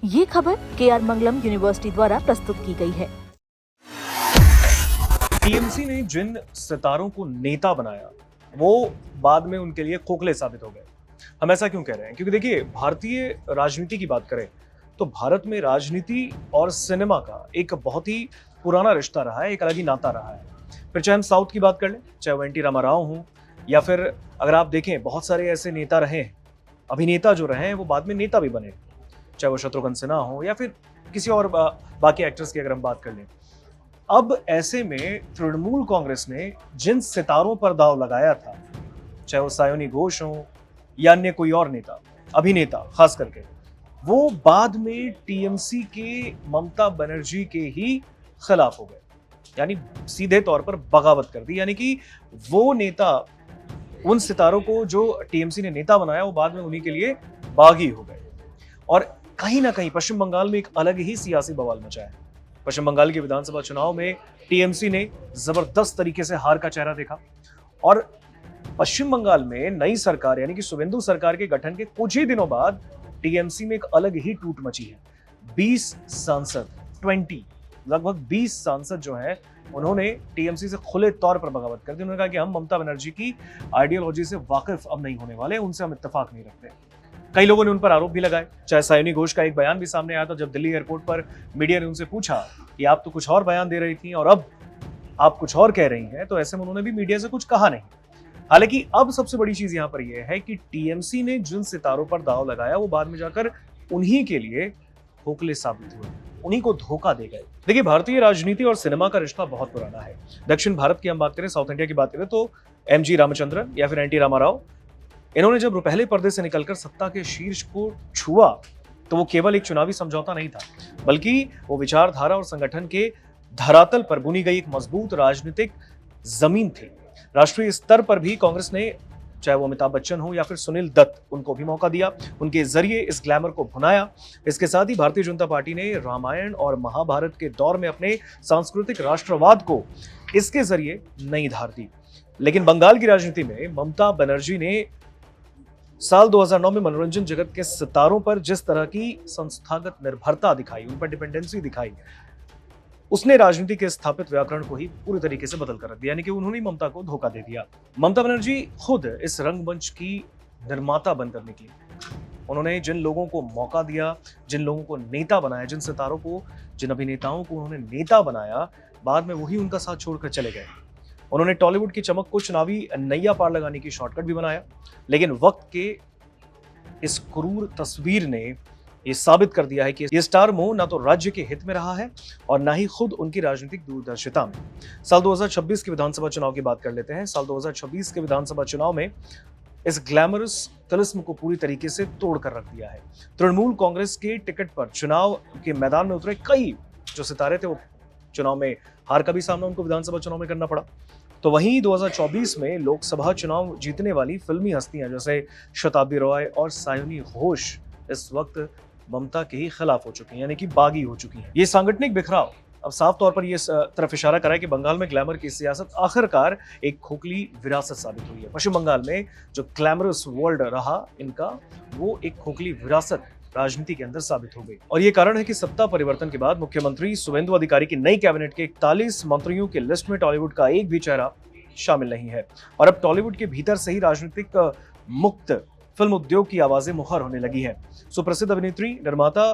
ये खबर KR मंगलम university द्वारा प्रस्तुत की गई है। टीएमसी ने जिन सितारों को नेता बनाया वो बाद में उनके लिए खोखले साबित हो गए। हम ऐसा क्यों कह रहे हैं? क्योंकि देखिए, भारतीय राजनीति की बात करें तो भारत में राजनीति और सिनेमा का एक बहुत ही पुराना रिश्ता रहा है, एक अलग ही नाता रहा है। फिर चाहे हम साउथ की बात कर लें, चाहे वो एनटी रामाराव हों, या फिर अगर आप देखें बहुत सारे ऐसे नेता रहे हैं, अभिनेता जो रहे हैं वो बाद में नेता भी बने, चाहे वो शत्रुघ्न सिन्हा हो या फिर किसी और बाकी एक्टर्स की अगर हम बात कर लें। अब ऐसे में तृणमूल कांग्रेस ने जिन सितारों पर दांव लगाया था, चाहे वो सायोनी घोष हो या अन्य कोई और नेता, अभिनेता खास करके, वो बाद में टीएमसी के ममता बनर्जी के ही खिलाफ हो गए, यानी सीधे तौर पर बगावत कर दी। यानी कि वो नेता, उन सितारों को जो टीएमसी ने नेता बनाया, वो बाद में उन्हीं के लिए बागी हो गए। और कहीं ना कहीं पश्चिम बंगाल में एक अलग ही सियासी बवाल मचा है। पश्चिम बंगाल के विधानसभा चुनाव में टीएमसी ने जबरदस्त तरीके से हार का चेहरा देखा और पश्चिम बंगाल में नई सरकार यानी कि शुवेंदु सरकार के गठन के कुछ ही दिनों बाद टीएमसी में एक अलग ही टूट मची है। 20 सांसद, लगभग 20 सांसद जो हैं, उन्होंने टीएमसी से खुले तौर पर बगावत कर दी। उन्होंने कहा कि हम ममता बनर्जी की आइडियोलॉजी से वाकिफ अब नहीं होने वाले, उनसे हम इत्तेफाक नहीं रखते। कई लोगों ने उन पर आरोप भी लगाए। चाहे सायोनी घोष का एक बयान भी सामने आया था जब दिल्ली एयरपोर्ट पर मीडिया ने उनसे पूछा कि आप तो कुछ और बयान दे रही थी और अब आप कुछ और कह रही हैं, तो ऐसे में उन्होंने भी मीडिया से कुछ कहा नहीं। हालांकि अब सबसे बड़ी चीज यहां पर यह है कि टीएमसी ने जिन सितारों पर दांव लगाया वो बाद में जाकर उन्हीं के लिए खोखले साबित हुए, उन्हीं को धोखा दे गए। देखिए, भारतीय राजनीति और सिनेमा का रिश्ता बहुत पुराना है। दक्षिण भारत की हम बात करें, साउथ इंडिया की बात करें तो एमजी रामचंद्रन या फिर एनटी रामाराव, इन्होंने जब पहले पर्दे से निकलकर सत्ता के शीर्ष को छुआ तो वो केवल एक चुनावी समझौता नहीं था, बल्कि वो विचारधारा और संगठन के धरातल पर बुनी गई एक मजबूत राजनीतिक जमीन थी। राष्ट्रीय स्तर पर भी कांग्रेस ने, चाहे वो अमिताभ बच्चन हो या फिर सुनील दत्त, उनको भी मौका दिया, उनके जरिए इस ग्लैमर को भुनाया। इसके साथ ही भारतीय जनता पार्टी ने रामायण और महाभारत के दौर में अपने सांस्कृतिक राष्ट्रवाद को इसके जरिए नई धार दी। लेकिन बंगाल की राजनीति में ममता बनर्जी ने साल 2009 में मनोरंजन जगत के सितारों पर जिस तरह की संस्थागत निर्भरता दिखाई, उन पर डिपेंडेंसी दिखाई, उसने राजनीति के स्थापित व्याकरण को ही पूरी तरीके से बदल कर रख दिया। यानी कि उन्होंने ममता को धोखा दे दिया। ममता बनर्जी खुद इस रंगमंच की निर्माता बनकर निकली। उन्होंने जिन लोगों को मौका दिया, जिन लोगों को नेता बनाया, जिन सितारों को, जिन अभिनेताओं को उन्होंने नेता बनाया, बाद में वही उनका साथ छोड़कर चले गए। उन्होंने टॉलीवुड की चमक को चुनावी नैया पार लगाने की शॉर्टकट भी बनाया, लेकिन वक्त के इस क्रूर तस्वीर ने ये साबित कर दिया है कि ये स्टार मोह ना तो राज्य के हित में रहा है और ना ही खुद उनकी राजनीतिक दूरदर्शिता में। साल 2026 के विधानसभा चुनाव की बात कर लेते हैं। साल 2026 के विधानसभा चुनाव में इस ग्लैमरस तिलिस्म को पूरी तरीके से तोड़ कर रख दिया है। तृणमूल कांग्रेस के टिकट पर चुनाव के मैदान में उतरे कई जो सितारे थे, वो चुनाव में हार का भी सामना उनको विधानसभा चुनाव में करना पड़ा। तो वहीं 2024 में लोकसभा चुनाव जीतने वाली फिल्मी हस्तियां जैसे शताब्दी रॉय और सायोनी घोष इस वक्त ममता के ही खिलाफ हो चुकी हैं, यानी कि बागी हो चुकी हैं। ये सांगठनिक बिखराव अब साफ तौर पर यह तरफ इशारा करा है कि बंगाल में ग्लैमर की सियासत आखिरकार एक खोखली विरासत साबित हुई है। पश्चिम बंगाल में जो ग्लैमरस वर्ल्ड रहा इनका, वो एक खोखली विरासत राजनीति के अंदर साबित हो गई। और ये कारण है कि सत्ता परिवर्तन के बाद मुख्यमंत्री शुवेंदु अधिकारी की नई कैबिनेट के 41 मंत्रियों की लिस्ट में टॉलीवुड का एक भी चेहरा शामिल नहीं है। और अब टॉलीवुड के भीतर से ही राजनीतिक मुक्त फिल्म उद्योग की आवाजें मुखर होने लगी हैं। सुप्रसिद्ध अभिनेत्री निर्माता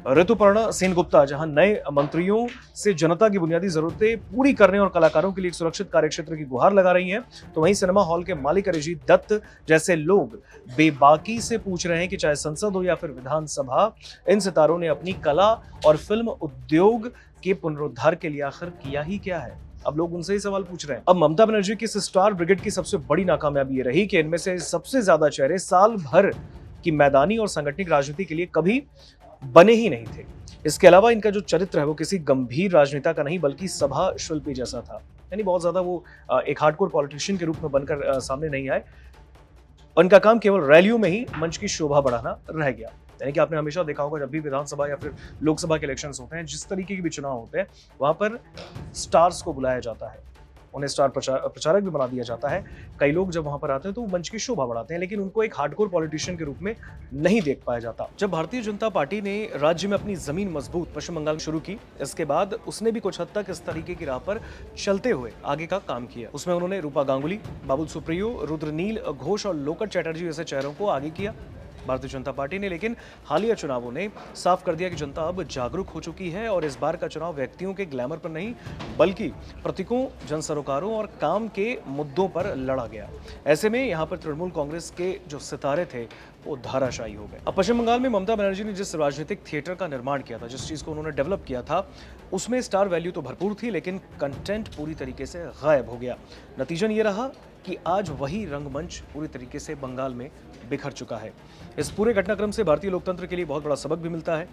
ऋतुपर्णा सेनगुप्ता जहां नए मंत्रियों से जनता की बुनियादी जरूरतें पूरी करने और कलाकारों के लिए एक सुरक्षित कार्यक्षेत्र की गुहार लगा रही हैं, तो वहीं सिनेमा हॉल के मालिक अरिजीत दत्त जैसे लोग बेबाकी से पूछ रहे हैं कि चाहे संसद हो या फिर विधानसभा, इन सितारों ने अपनी कला और फिल्म उद्योग के पुनरुद्धार के लिए आखिर किया ही क्या है। अब लोग उनसे ही सवाल पूछ रहे हैं। अब ममता बनर्जी की इस स्टार ब्रिगेड की सबसे बड़ी नाकामयाबी ये रही कि इनमें से सबसे ज्यादा चेहरे साल भर की मैदानी और संगठनिक राजनीति के लिए कभी बने ही नहीं थे। इसके अलावा इनका जो चरित्र है वो किसी गंभीर राजनेता का नहीं बल्कि सभा शिल्पी जैसा था। यानी बहुत ज्यादा वो एक हार्डकोर पॉलिटिशियन के रूप में बनकर सामने नहीं आए। उनका काम केवल रैलियों में ही मंच की शोभा बढ़ाना रह गया। यानी कि आपने हमेशा देखा होगा जब भी विधानसभा या फिर लोकसभा के इलेक्शंस होते हैं, जिस तरीके के भी चुनाव होते हैं, वहां पर स्टार्स को बुलाया जाता है, उन्हें स्टार प्रचारक भी बना दिया जाता है। कई लोग जब वहां पर आते हैं तो वो मंच की शोभा बढ़ाते हैं, लेकिन उनको एक हार्डकोर पॉलिटिशियन के रूप में नहीं देख पाया जाता। जब भारतीय जनता पार्टी ने राज्य में अपनी जमीन मजबूत पश्चिम बंगाल में शुरू की, इसके बाद उसने भी कुछ हद तक इस तरीके की राह पर चलते हुए आगे का काम किया। उसमें उन्होंने रूपा गांगुली, बाबुल सुप्रियो, रुद्रनील घोष और लोकेट चैटर्जी जैसे चेहरों को आगे किया भारतीय जनता पार्टी ने। लेकिन हालिया चुनावों ने साफ कर दिया कि जनता अब जागरूक हो चुकी है और इस बार का चुनाव व्यक्तियों के ग्लैमर पर नहीं बल्कि प्रतीकों, जन सरोकारों और काम के मुद्दों पर लड़ा गया। ऐसे में यहां पर तृणमूल कांग्रेस के जो सितारे थे वो धाराशायी हो गए। अब पश्चिम बंगाल में ममता बनर्जी ने जिस राजनीतिक थिएटर का निर्माण किया था, जिस चीज को उन्होंने डेवलप किया था, उसमें स्टार वैल्यू तो भरपूर थी, लेकिन कंटेंट पूरी तरीके से गायब हो गया। नतीजन ये रहा कि आज वही रंगमंच पूरी तरीके से बंगाल में बिखर चुका है। इस पूरे घटनाक्रम से भारतीय लोकतंत्र के लिए बहुत बड़ा सबक भी मिलता है।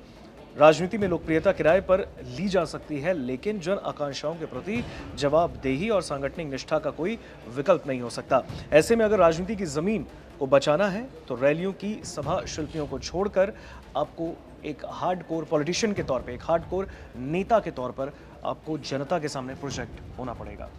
राजनीति में लोकप्रियता किराए पर ली जा सकती है, लेकिन जन आकांक्षाओं के प्रति जवाबदेही और सांगठनिक निष्ठा का कोई विकल्प नहीं हो सकता। ऐसे में अगर राजनीति की जमीन को बचाना है तो रैलियों की सभा शिल्पियों को छोड़कर आपको एक हार्डकोर पॉलिटिशियन के तौर पे, एक हार्डकोर नेता के तौर पर आपको जनता के सामने प्रोजेक्ट होना पड़ेगा।